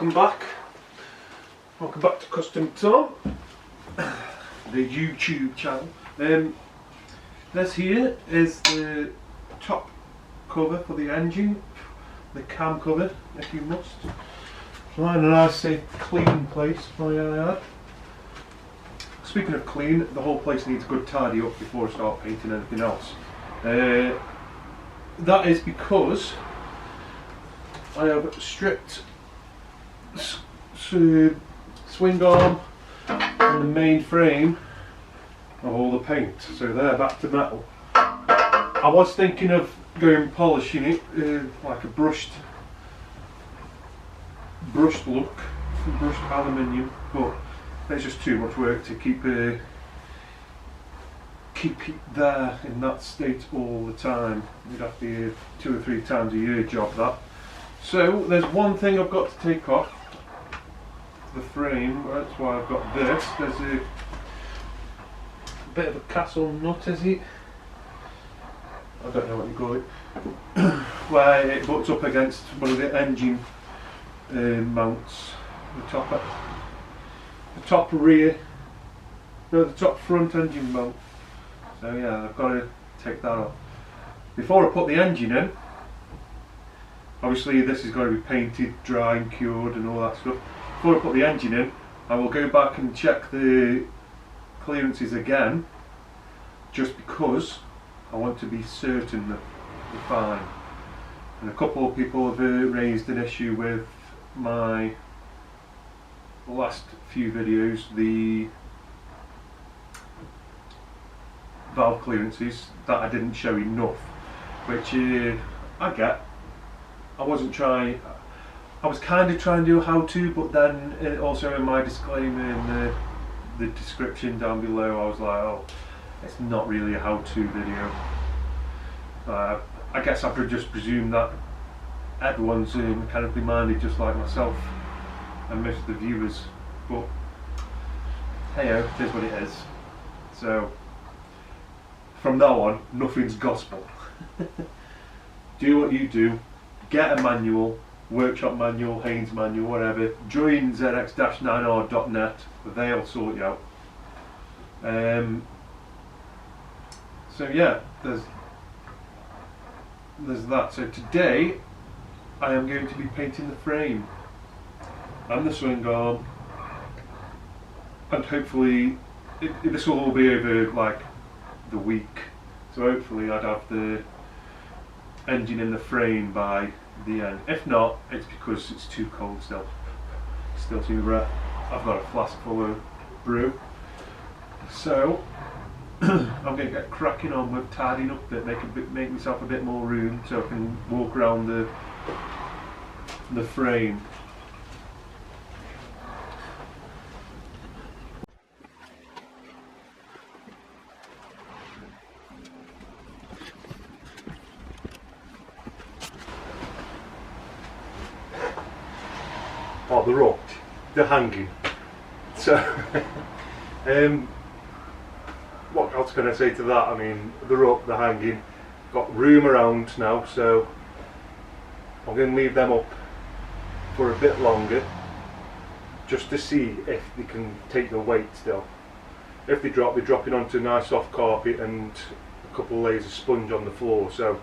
Welcome back to Custom Tom, the YouTube channel. This here is the top cover for the engine, the cam cover if you must. Find a nice safe clean place for you. Speaking of clean, the whole place needs a good tidy up before I start painting anything else. That is because I have stripped swing arm and the main frame of all the paint, so they're back to metal. I was thinking of going polishing it like a brushed look, brushed aluminium, but it's just too much work to keep it there in that state all the time. You'd have to be a 2 or 3 times a year job that. So there's one thing I've got to take off the frame. That's why I've got this. There's a bit of a castle nut, is it? I don't know what you call it. Where it butts up against one of the engine mounts. The top front engine mount. So yeah, I've got to take that off before I put the engine in. Obviously this is going to be painted, dry and cured and all that stuff. Before I put the engine in, I will go back and check the clearances again, just because I want to be certain that they're fine. And a couple of people have raised an issue with my last few videos, the valve clearances, that I didn't show enough, which I get. I was kind of trying to do a how-to, but then also in my disclaimer in the description down below, I was like, oh, it's not really a how-to video. I guess I could just presume that everyone's mechanically minded just like myself and most of the viewers, but hey-o, it is what it is. So from now on, nothing's gospel. Do what you do. Get a manual, workshop manual, Haynes manual, whatever. Join ZX9R.net, they'll sort you out. So yeah, there's that. So today I am going to be painting the frame and the swing arm, and hopefully this will all be over like the week. So hopefully I'd have the engine in the frame by the end. If not, it's because it's too cold still. Still too wet. I've got a flask full of brew. So I'm going to get cracking on with tidying up a bit, make myself a bit more room so I can walk around the frame. Oh, they're up, they're hanging. So, what else can I say to that? I mean, they're up, they're hanging, got room around now, so I'm going to leave them up for a bit longer, just to see if they can take the weight still. If they drop, they're dropping onto a nice soft carpet and a couple of layers of sponge on the floor, so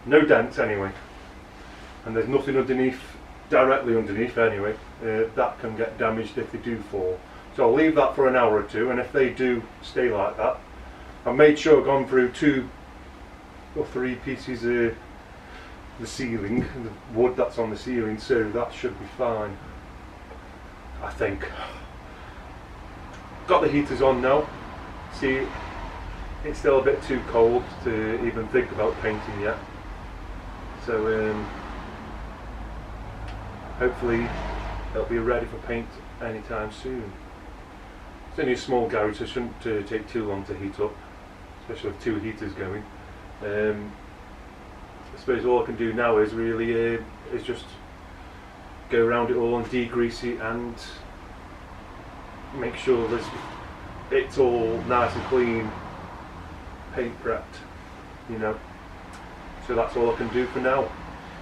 no dents anyway. And there's nothing underneath, directly underneath anyway, that can get damaged if they do fall. So I'll leave that for an hour or two, and if they do stay like that, I've made sure I've gone through 2 or 3 pieces of the ceiling, the wood that's on the ceiling, so that should be fine, I think. Got the heaters on now. See, it's still a bit too cold to even think about painting yet, so hopefully it'll be ready for paint anytime soon. It's only a small garage, so it shouldn't take too long to heat up, especially with 2 heaters going. I suppose all I can do now is really is just go around it all and degrease it and make sure it's all nice and clean, paint prepped, you know. So that's all I can do for now.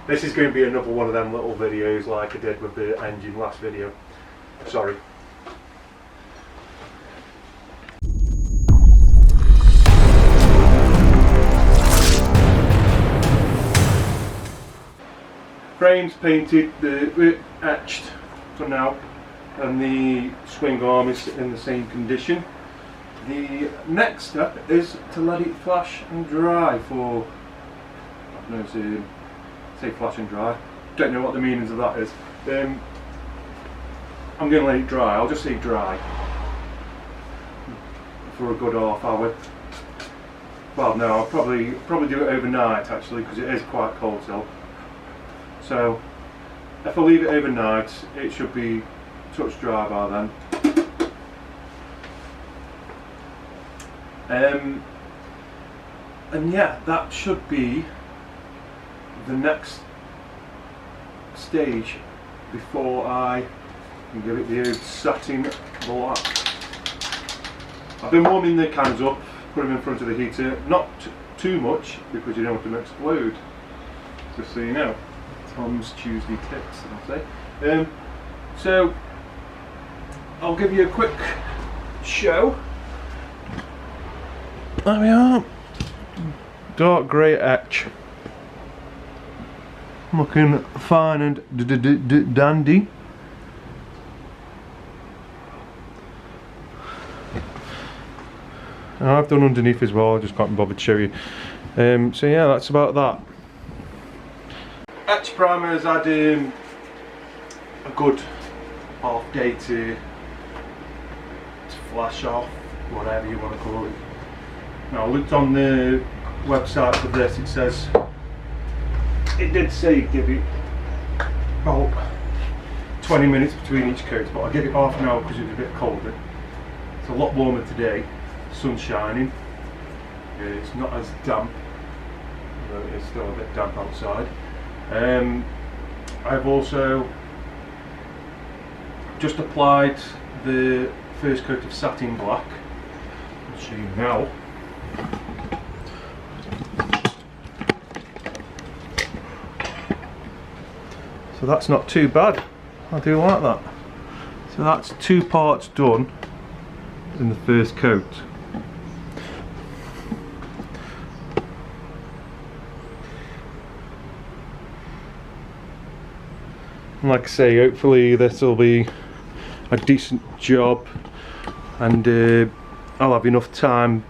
This is going to be another one of them little videos like I did with the engine last video. Sorry. Frames painted, the etched for now, and the swing arm is in the same condition. The next step is to let it flash and dry for, I don't know, say flash and dry. Don't know what the meanings of that is. I'm going to let it dry. I'll just say dry for a good half hour. Well, no, I'll probably do it overnight actually, because it is quite cold still. So if I leave it overnight, it should be touch dry by then. And yeah, that should be the next stage before I can give it the old satin black. I've been warming the cans up, put them in front of the heater, not too much because you don't want them to explode, just so you know. Tom's Tuesday tips, I'll say. So I'll give you a quick show. There we are. Dark grey etch. Looking fine and dandy. And I've done underneath as well, I just can't bother to show you. So yeah, that's about that. Etch primer has had a good half day to flash off, whatever you want to call it. Now I looked on the website for this, it says, it did say give it about 20 minutes between each coat, but I give it half an hour because it was a bit colder. It's a lot warmer today, sun's shining, it's not as damp, although it is still a bit damp outside. I've also just applied the first coat of satin black. I'll show you now. So that's not too bad. I do like that. So that's 2 parts done in the first coat. Like I say, hopefully this will be a decent job, and I'll have enough time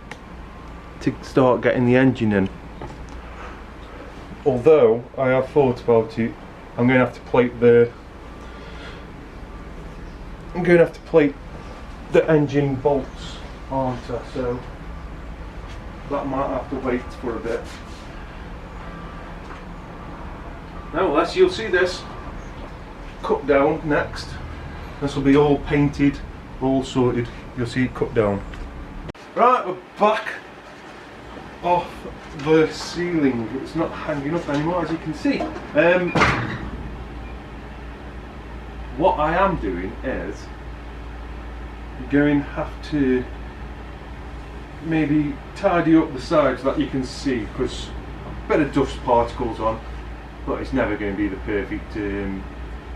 to start getting the engine in. Although I have thought about it, I'm going to have to plate the engine bolts, aren't I? So that might have to wait for a bit. Nevertheless, you'll see this cut down next. This will be all painted, all sorted. You'll see it cut down. Right, we're back off the ceiling. It's not hanging up anymore, as you can see. What I am doing is going to have to maybe tidy up the sides that you can see, because a bit of dust particles on, but it's never going to be the perfect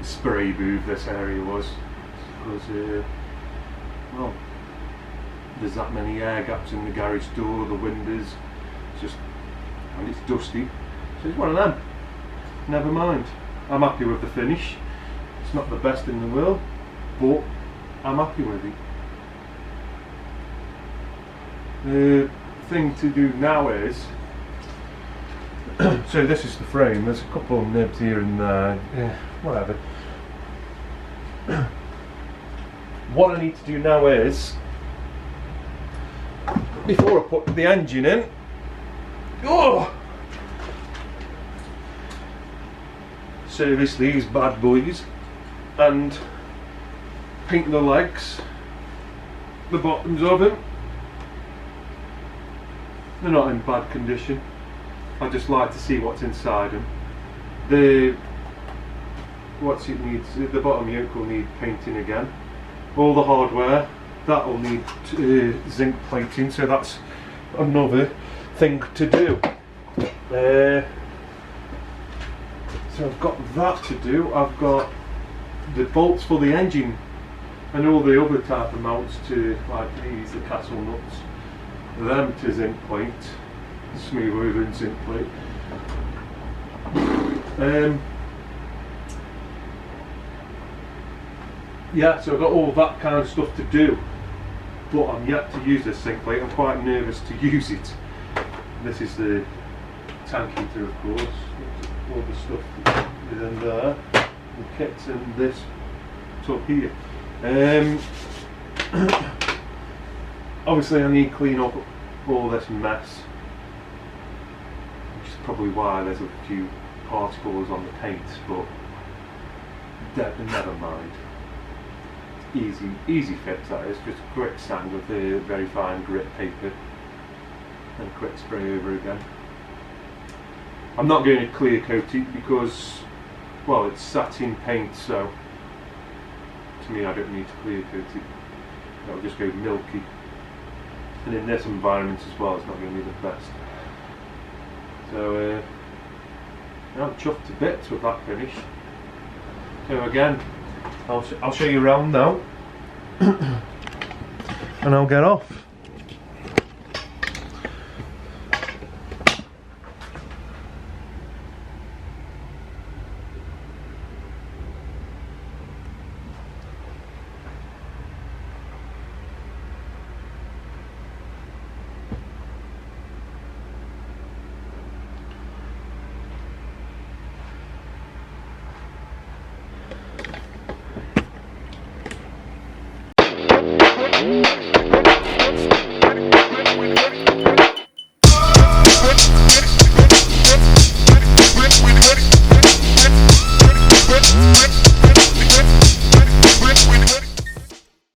spray booth this area was, because well, there's that many air gaps in the garage door, the windows, and it's dusty, so it's one of them. Never mind, I'm happy with the finish. It's not the best in the world, but I'm happy with it. The thing to do now is so this is the frame, there's a couple of nibs here and there, yeah, whatever. What I need to do now is, before I put the engine in, service these bad boys and paint the legs, the bottoms of them. They're not in bad condition. I just like to see what's inside them. The bottom yoke will need painting again. All the hardware, that will need zinc plating, so that's another thing to do. So I've got that to do. I've got the bolts for the engine and all the other type of mounts to, like these, the castle nuts, them to zinc plate, smooth over zinc plate. Yeah, so I've got all that kind of stuff to do, but I'm yet to use this zinc plate. I'm quite nervous to use it. This is the tank heater, of course. All the stuff is in there. The kit's in this tub here. Obviously I need to clean up all this mess, which is probably why there's a few particles on the paint, but never mind. Easy fix that is, just a quick sand with the very fine grit paper and a quick spray over again. I'm not going to clear coat it because, well, it's satin paint, so to me I don't need to clear coat it. It'll just go milky, and in this environment as well it's not going to be the best. So I'm chuffed to bits with that finish. So again, I'll show you around now and I'll get off.